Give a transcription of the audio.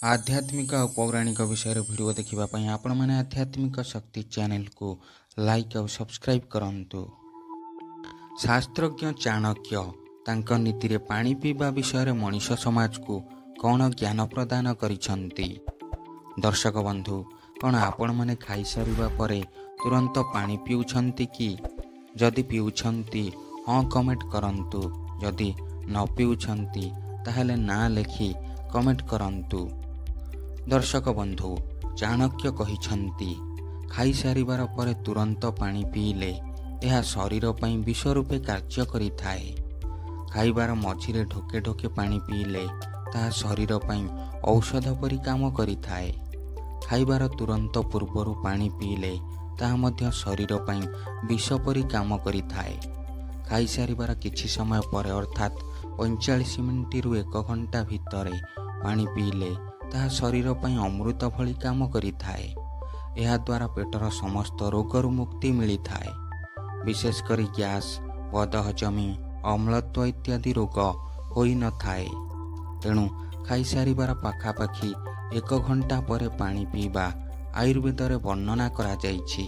आध्यात्मिक और पौराणिक विषय भिडियो देखा आपण मैंने आध्यात्मिक शक्ति चैनल को लाइक और सब्सक्राइब करंतु। शास्त्रज्ञ चाणक्य तांका नीति रे पानी पीवा विषय मनीष समाज को कौन ज्ञान प्रदान करिसंती। दर्शक बंधु, कौन आपण मैंने खाई सारिबा परे तुरंत पानी पिउछंती कि? जदि पिउछंती हाँ कमेंट करंतु, जदि न पिउछंती ताहले ना लेखि कमेंट करंतु। दर्शक बंधु, चाणक्य कहिछंती खाई सारिबार परे तुरंत पानी पीले यह शरीर पई विष रूपे कार्य करिथाए। खाइबार मझिरे ढोके ढोके पानी पीले ताहा शरीर पई औषध परि काम करिथाए। खाइबार तुरंत पूर्वरु पानी पीले ताहा मध्य शरीर पई विष परि काम करिथाए। खाई सारिबार किछि समय पर अर्थात 45 मिनिट रु 1 घंटा भितरे पानी पीले ताहा शरीर पई अमृत भली काम करिथाए। एहा द्वारा पेटर समस्त रोगरु मुक्ति मिलिथाए। विशेष करी गैस, बदहजमी, अम्लत्व इत्यादि रोग होई न थाए। तेणु खाई सारिबार पाखापाखि 1 घंटा परे पानी पीवा आयुर्वेद रे वर्णना करा जाइछि।